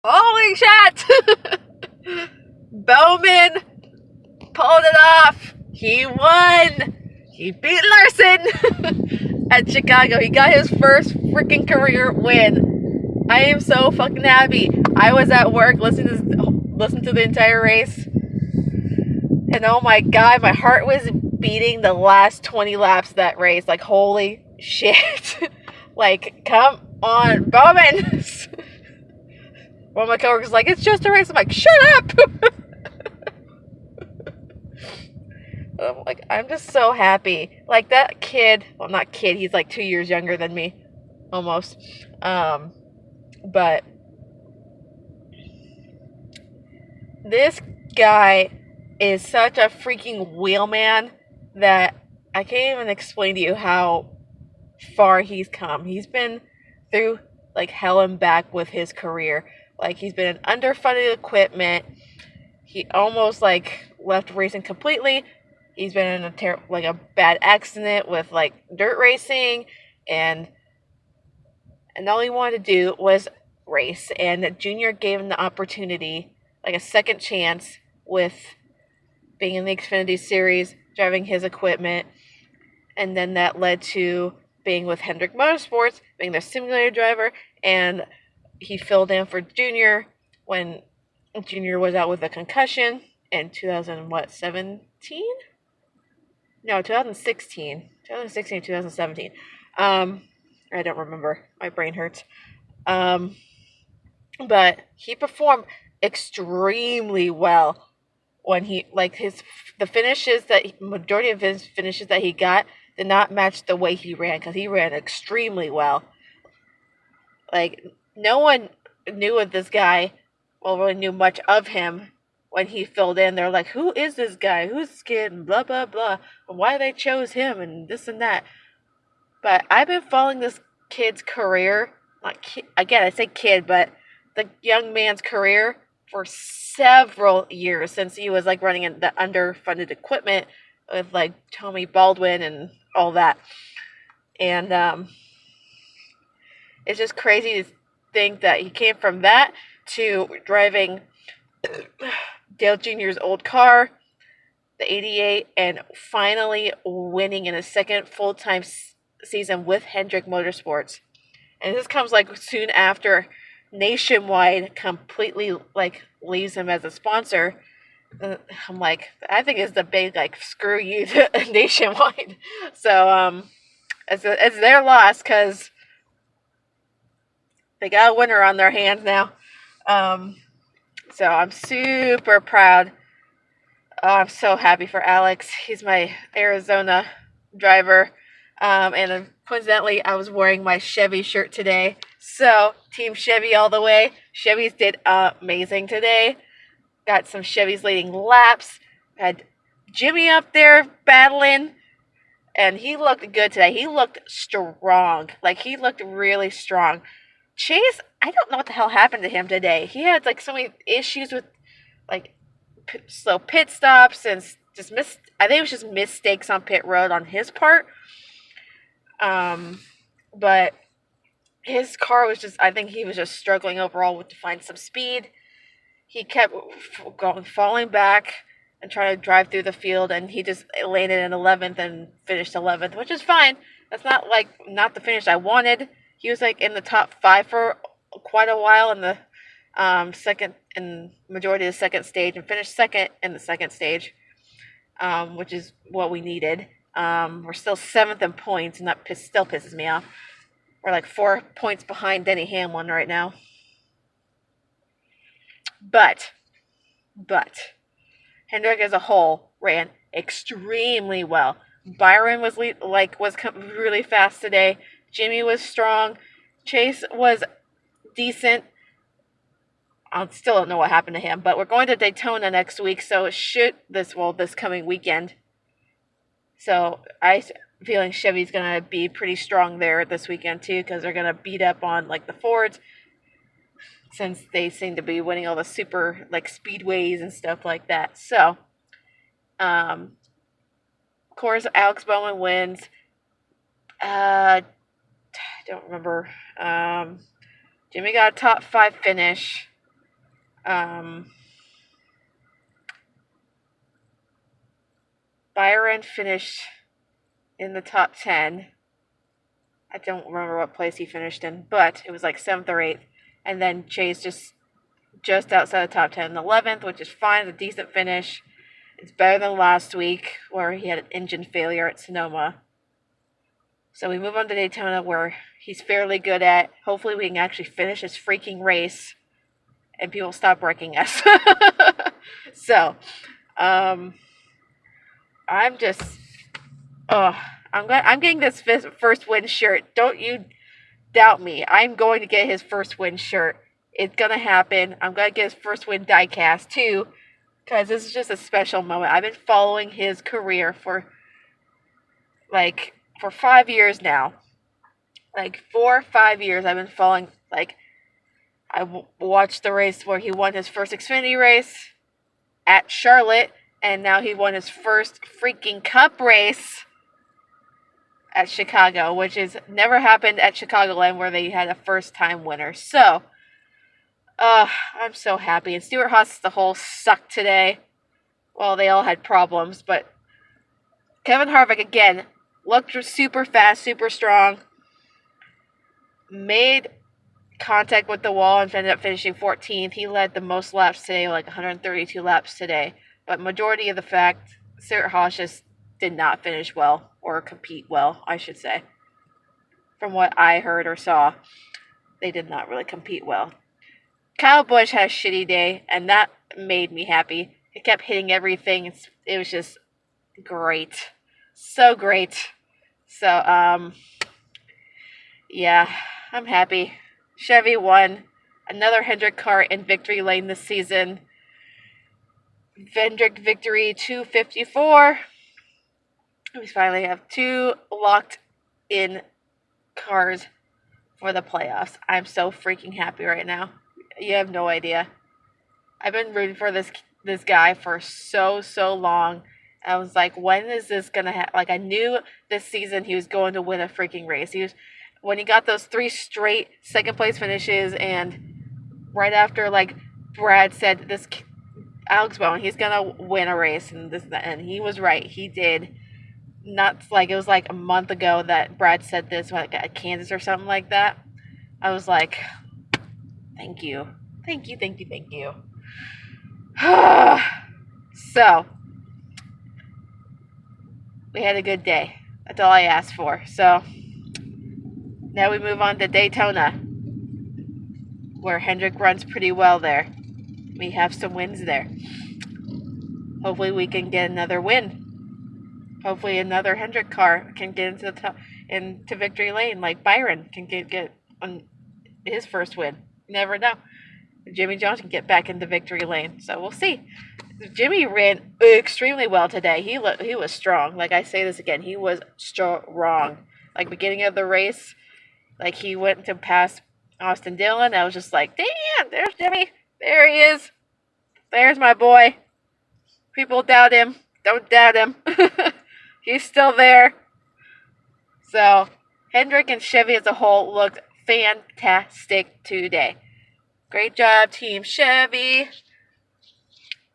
Holy shit! Bowman pulled it off. He won. He beat Larson at Chicago. He got his first freaking career win. I am so fucking happy. I was at work listening to the entire race, and oh my god, my heart was beating the last 20 laps of that race. Like, holy shit. Like, come on, Bowman. One of my coworkers was like, it's just a race. I'm like, shut up. I'm just so happy. Like, that kid, well, not kid, he's like 2 years younger than me, almost. But this guy is such a freaking wheelman that I can't even explain to you how far he's come. He's been through like hell and back with his career. Like, he's been in underfunded equipment. He almost like left racing completely. He's been in a bad accident with like dirt racing, and all he wanted to do was race. And Junior gave him the opportunity, like a second chance, with being in the Xfinity Series, driving his equipment, and then that led to being with Hendrick Motorsports, being their simulator driver, and he filled in for Junior when Junior was out with a concussion in 2017? No, 2016. 2016, 2017. I don't remember. My brain hurts. But he performed extremely well when majority of his finishes that he got did not match the way he ran, because he ran extremely well. Like, no one knew of this guy, well, really knew much of him when he filled in. They're like, who is this guy? Who's this kid? And blah, blah, blah. And why they chose him and this and that. But I've been following this kid's career. Again, I say kid, but the young man's career for several years, since he was like running in the underfunded equipment with like Tommy Baldwin and all that. And it's just crazy to think that he came from that to driving Dale Jr.'s old car, the 88, and finally winning in his second full-time season with Hendrick Motorsports. And this comes like soon after Nationwide completely like leaves him as a sponsor. I'm like, I think it's the big like screw you to Nationwide. So it's their loss, because they got a winner on their hands now. So I'm super proud. Oh, I'm so happy for Alex. He's my Arizona driver. And coincidentally, I was wearing my Chevy shirt today. So, Team Chevy all the way. Chevys did amazing today. Got some Chevys leading laps. Had Jimmy up there battling. And he looked good today. He looked strong. Like, he looked really strong. Chase, I don't know what the hell happened to him today. He had like so many issues with like slow pit stops and just I think it was just mistakes on pit road on his part. But his car was just, I think he was just struggling overall to find some speed. He kept falling back and trying to drive through the field, and he just landed in 11th and finished 11th, which is fine. That's not the finish I wanted. He was like in the top 5 for quite a while in the second and majority of the second stage, and finished second in the second stage, which is what we needed. We're still 7th in points, and that still pisses me off. We're like 4 points behind Denny Hamlin right now. But Hendrick as a whole ran extremely well. Byron was really fast today. Jimmy was strong. Chase was decent. I still don't know what happened to him, but we're going to Daytona next week, so it should this coming weekend. So I'm feeling Chevy's gonna be pretty strong there this weekend too, because they're gonna beat up on like the Fords, since they seem to be winning all the super like speedways and stuff like that. So, of course, Alex Bowman wins. I don't remember. Jimmy got a top 5 finish. Um, Byron finished in the top 10. I don't remember what place he finished in, but it was like 7th or 8th. And then Chase just outside the top 10 in 11th, which is fine. It's a decent finish. It's better than last week where he had an engine failure at Sonoma. So we move on to Daytona where he's fairly good at. Hopefully we can actually finish this freaking race and people stop wrecking us. So, I'm just, oh, I'm getting this first win shirt. Don't you doubt me. I'm going to get his first win shirt. It's going to happen. I'm going to get his first win diecast too, because this is just a special moment. I've been following his career for 5 years now. 4 or 5 years I've been following. I watched the race where he won his first Xfinity race at Charlotte, and now he won his first freaking Cup race at Chicago, which has never happened at Chicagoland where they had a first-time winner. So, I'm so happy. And Stewart-Haas as a whole sucked today. Well, they all had problems, but Kevin Harvick, again, looked super fast, super strong, made contact with the wall and ended up finishing 14th. He led the most laps today, 132 laps today. But majority of the fact, Stewart-Haas just did not finish well, or compete well, I should say. From what I heard or saw, they did not really compete well. Kyle Busch had a shitty day, and that made me happy. He kept hitting everything. It was just great. So great. So, yeah, I'm happy. Chevy won. Another Hendrick car in victory lane this season. Hendrick victory 254. We finally have 2 locked in cars for the playoffs. I'm so freaking happy right now. You have no idea. I've been rooting for this guy for so long. I was like, when is this gonna happen? I knew this season he was going to win a freaking race. When he got those 3 straight second place finishes, and right after Brad said this Alex Bowman, he's gonna win a race, and he was right. He did. Not it was a month ago that Brad said this at Kansas or something like that. I was like, thank you. So, we had a good day. That's all I asked for. So, now we move on to Daytona, where Hendrick runs pretty well there. We have some wins there. Hopefully we can get another win. Hopefully another Hendrick car can get into victory lane, like Byron can get on his first win. You never know. Jimmy Johnson can get back into victory lane. So we'll see. Jimmy ran extremely well today. He was strong. I say this again, he was strong. Beginning of the race, he went to pass Austin Dillon. I was just like, damn, there's Jimmy. There he is. There's my boy. People doubt him. Don't doubt him. He's still there. So, Hendrick and Chevy as a whole looked fantastic today. Great job, Team Chevy.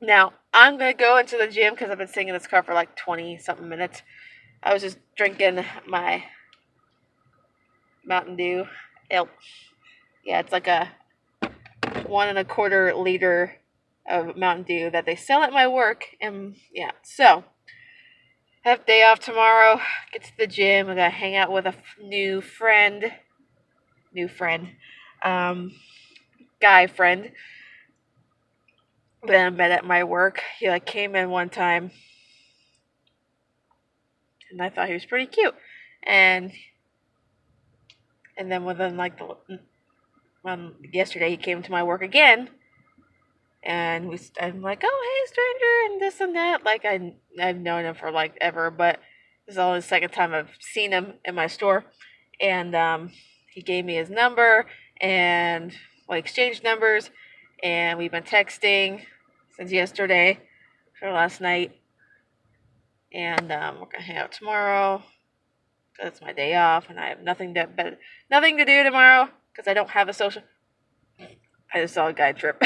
Now, I'm going to go into the gym because I've been sitting in this car for 20-something minutes. I was just drinking my Mountain Dew. Yeah, it's a 1.25 liter of Mountain Dew that they sell at my work. And yeah, so I have day off tomorrow. Get to the gym. I'm going to hang out with a new friend. Guy friend that I met at my work. He came in one time and I thought he was pretty cute. And then within yesterday he came to my work again. And I'm like, oh, hey, stranger, and this and that. I've known him for ever, but this is only the second time I've seen him in my store. And he gave me his number, and we exchanged numbers, and we've been texting since yesterday or last night. And we're gonna hang out tomorrow because it's my day off, and I have nothing to do tomorrow because I don't have a social. I just saw a guy trip.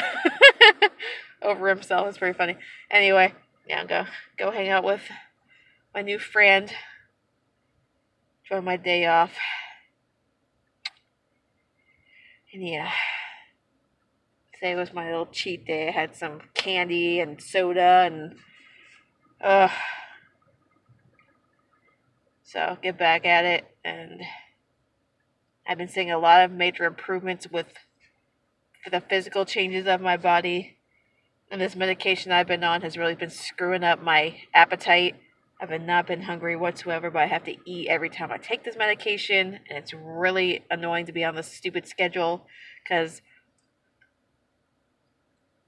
over himself. It's pretty funny. Anyway, yeah, go hang out with my new friend for my day off. And yeah, today was my little cheat day. I had some candy and soda and so get back at it. And I've been seeing a lot of major improvements with the physical changes of my body. And this medication I've been on has really been screwing up my appetite. I've not been hungry whatsoever, but I have to eat every time I take this medication. And it's really annoying to be on this stupid schedule because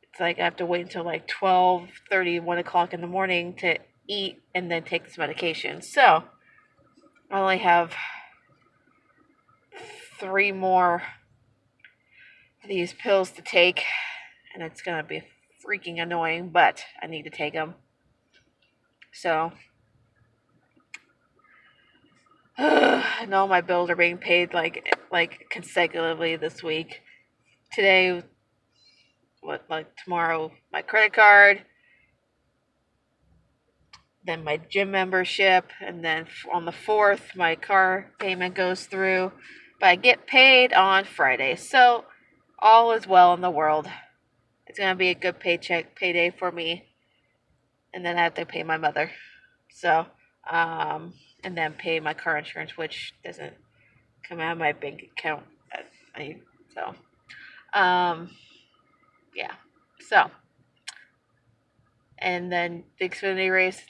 it's like I have to wait until like 12:30, 1 o'clock in the morning to eat and then take this medication. So I only have 3 more of these pills to take, and it's going to be freaking annoying, but I need to take them. So, and all my bills are being paid like consecutively this week. Today, tomorrow, my credit card, then my gym membership, and then on the 4th, my car payment goes through. But I get paid on Friday, so all is well in the world. It's going to be a good payday for me. And then I have to pay my mother. So, and then pay my car insurance, which doesn't come out of my bank account. Yeah. So, and then the Xfinity race,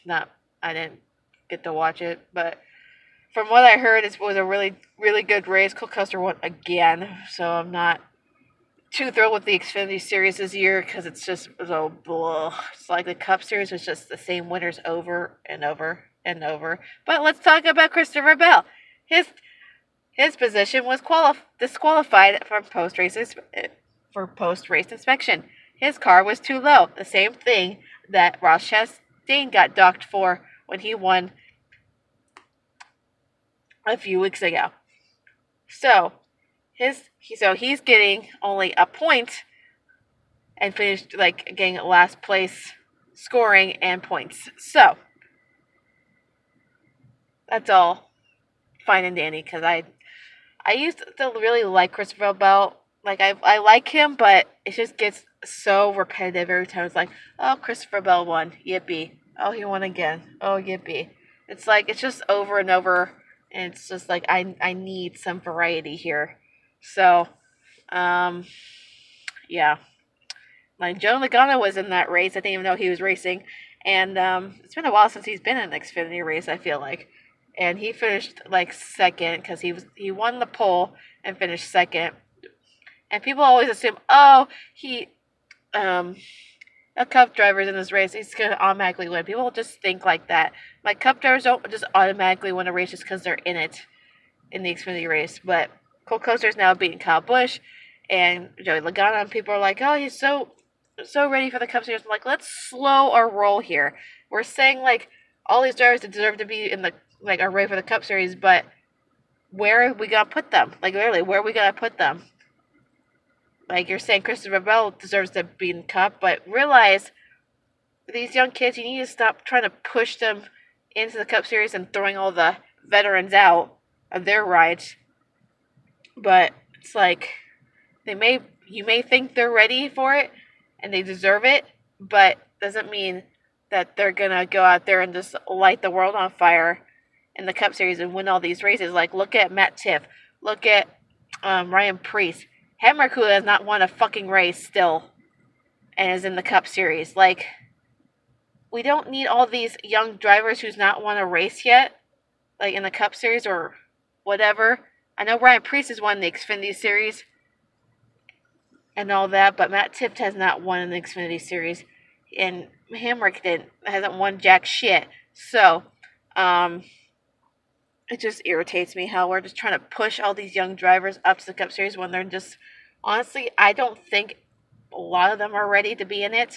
I didn't get to watch it, but from what I heard, it was a really, really good race. Cole Custer won again, so I'm not too thrilled with the Xfinity Series this year because it's just so blah. It's like the Cup Series was just the same winners over and over and over. But let's talk about Christopher Bell. His position was disqualified from post-race inspection. His car was too low. The same thing that Ross Chastain got docked for when he won a few weeks ago. So he's getting only a point and finished getting last place scoring and points. So that's all fine and dandy because I used to really like Christopher Bell. I like him, but it just gets so repetitive every time. It's like, oh, Christopher Bell won, yippee. Oh, he won again. Oh, yippee. It's just over and over, and it's just like I need some variety here. So, yeah. Joe Logano was in that race. I didn't even know he was racing. And it's been a while since he's been in an Xfinity race, I feel like. And he finished second because he won the pole and finished second. And people always assume, a Cup driver's in this race, he's going to automatically win. People just think like that. Cup drivers don't just automatically win a race just because they're in it in the Xfinity race. But Cole Custer's now beating Kyle Busch and Joey Logano, and people are like, oh, he's so ready for the Cup Series. I'm like, let's slow our roll here. We're saying all these drivers deserve to be in the are ready for the Cup Series, but where are we gonna put them? Literally, where are we gonna put them? You're saying Christopher Bell deserves to be in Cup, but realize these young kids, you need to stop trying to push them into the Cup Series and throwing all the veterans out of their rides. But it's you may think they're ready for it and they deserve it, but doesn't mean that they're gonna go out there and just light the world on fire in the Cup Series and win all these races. Look at Matt Tiff, look at Ryan Preece, Hemrick, who has not won a fucking race still and is in the Cup Series. We don't need all these young drivers who's not won a race yet, in the Cup Series or whatever. I know Ryan Preece has won the Xfinity Series and all that, but Matt Tiff has not won in the Xfinity Series, and Hemrick hasn't won jack shit. So, it just irritates me how we're just trying to push all these young drivers up to the Cup Series when they're just, honestly, I don't think a lot of them are ready to be in it.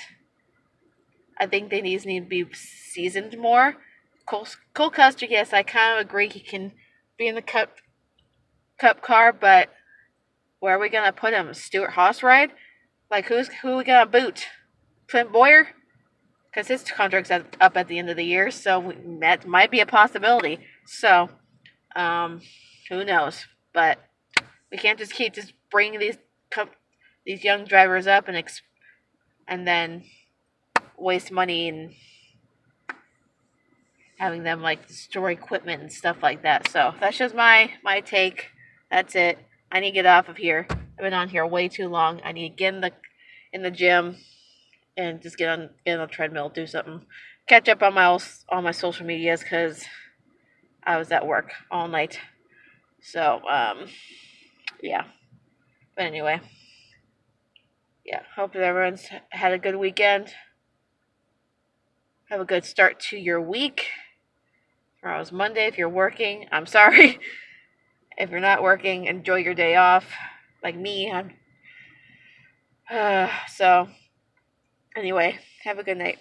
I think they need to be seasoned more. Cole Custer, yes, I kind of agree he can be in the Cup car, but where are we going to put him? Stuart Haas ride? Like, who we gonna boot? Clint Boyer? Because his contract's up at the end of the year, so that might be a possibility. So, who knows? But we can't just keep bringing these young drivers up and then waste money and having them like destroy equipment and stuff like that. So that's just my take. That's it. I need to get off of here. I've been on here way too long. I need to get in the gym and just get on the treadmill, do something, catch up on my social medias because I was at work all night. So yeah. But anyway, yeah. Hope that everyone's had a good weekend. Have a good start to your week. Tomorrow's Monday. If you're working, I'm sorry. If you're not working, enjoy your day off. Like me, so anyway, have a good night.